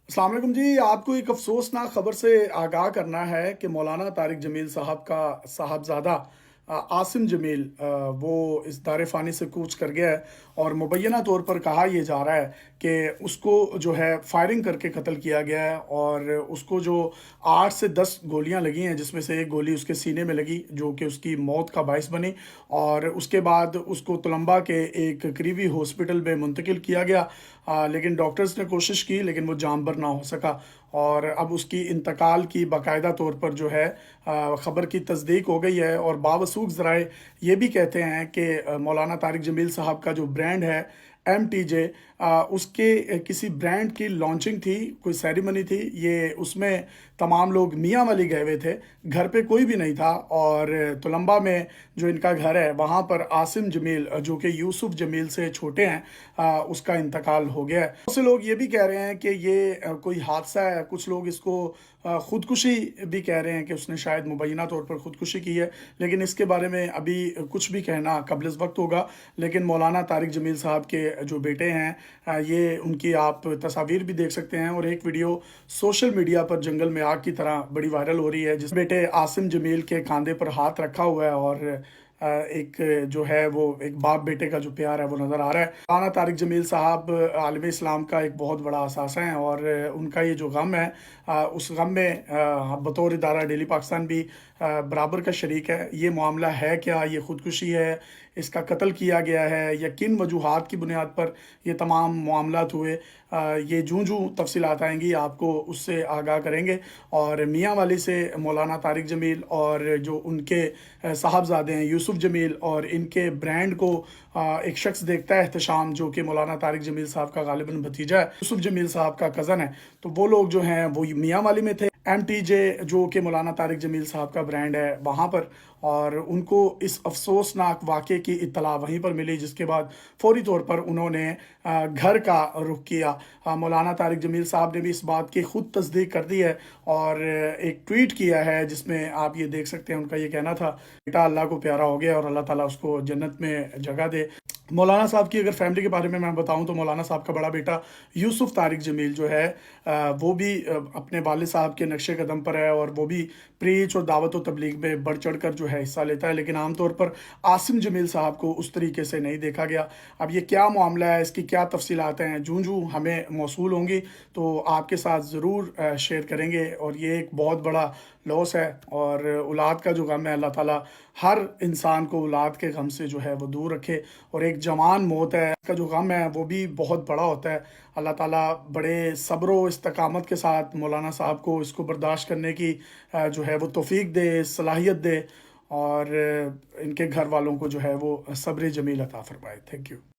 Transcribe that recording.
अस्सलाम वालेकुम जी, आपको एक अफ़सोसनाक ख़बर से आगाह करना है कि मौलाना तारिक जमील साहब का साहबज़ादा आसिम जमील वो इस दार फ़ानी से कूच कर गया है और मुबैना तौर पर कहा यह जा रहा है कि उसको जो है फायरिंग करके कत्ल किया गया है और उसको जो 8 से 10 गोलियां लगी हैं, जिसमें से एक गोली उसके सीने में लगी जो कि उसकी मौत का बायस बनी और उसके बाद उसको तुलंबा के एक करीबी हॉस्पिटल में मुंतकिल किया गया। लेकिन डॉक्टर्स ने कोशिश की लेकिन वो जानबर ना हो सका और अब उसकी इंतकाल की बाकायदा तौर पर जो है ख़बर की तस्दीक हो गई है और बावसूख ज़राए ये भी कहते हैं कि मौलाना तारिक जमील साहब का जो ब्रांड है MTJ, उसके किसी ब्रांड की लॉन्चिंग थी, कोई सेरेमनी थी, ये उसमें तमाम लोग मियाँ वाली गए हुए थे, घर पे कोई भी नहीं था और तुलंबा में जो इनका घर है वहाँ पर आसिम जमील जो कि यूसुफ जमील से छोटे हैं, उसका इंतकाल हो गया है। बहुत से लोग ये भी कह रहे हैं कि ये कोई हादसा है, कुछ लोग इसको खुदकुशी भी कह रहे हैं कि उसने शायद मुबैना तौर पर खुदकुशी की है, लेकिन इसके बारे में अभी कुछ भी कहना क़ब्ल वक्त होगा। लेकिन मौलाना तारिक जमील साहब के जो बेटे हैं, ये उनकी आप तस्वीर भी देख सकते हैं और एक वीडियो सोशल मीडिया पर जंगल में आग की तरह बड़ी वायरल हो रही है, जिस बेटे आसिम जमील के कंधे पर हाथ रखा हुआ है और एक जो है वो एक बाप बेटे का जो प्यार है वो नज़र आ रहा है। मौलाना तारिक जमील साहब आलम इस्लाम का एक बहुत बड़ा असासा हैं और उनका ये जो गम है, उस गम में बतौर इदारा डेली पाकिस्तान भी बराबर का शरीक है। ये मामला है क्या, ये खुदकुशी है, इसका कत्ल किया गया है या किन वजूहात की बुनियाद पर ये तमाम मामलात हुए, ये जूँ जूँ तफसीलात आएंगी आपको उससे आगाह करेंगे। और मियाँ वाली से मौलाना तारिक जमील और जो उनके साहबजादे हैं यूसुफ जमील और इनके ब्रांड को एक शख्स देखता है, एहतशाम, जो कि मौलाना तारिक जमील साहब का गालिबन भतीजा है, यूसुफ जमील साहब का कज़न है। तो वो लोग जो हैं वो मियाँ वाली में थे, MTJ जो कि मौलाना तारिक जमील साहब का ब्रांड है वहाँ पर, और उनको इस अफसोसनाक वाक़े की इत्तला वहीं पर मिली, जिसके बाद फौरी तौर पर उन्होंने घर का रुख किया। मौलाना तारिक जमील साहब ने भी इस बात की खुद तस्दीक कर दी है और एक ट्वीट किया है जिसमें आप ये देख सकते हैं, उनका ये कहना था, बेटा अल्लाह को प्यारा हो गया और अल्लाह ताला उसको जन्नत में जगह दे। मौलाना साहब की अगर फैमिली के बारे में मैं बताऊं तो मौलाना साहब का बड़ा बेटा यूसुफ तारिक जमील जो है, वो भी अपने वालिद साहब के नक्शे कदम पर है और वो भी प्रीच और दावत व तबलीग में बढ़ चढ़ कर जो है हिस्सा लेता है। लेकिन आमतौर पर आसिम जमील साहब को उस तरीके से नहीं देखा गया। अब ये क्या मामला है, इसकी क्या तफसीलात हैं, जूँ जूँ हमें मौसूल होंगी तो आपके साथ ज़रूर शेयर करेंगे। और ये एक बहुत बड़ा लॉस है और औलाद का जो गम है, अल्लाह ताला हर इंसान को औलाद के गम से जो है वो दूर रखे। और एक जवान मौत है, इसका जो गम है वो भी बहुत बड़ा होता है। अल्लाह ताला बड़े सब्र व इस्तकामत के साथ मौलाना साहब को इसको बर्दाश्त करने की जो है वो तौफीक दे, सलाहियत दे और इनके घर वालों को जो है वो सब्र जमील अता फरमाए। Thank you.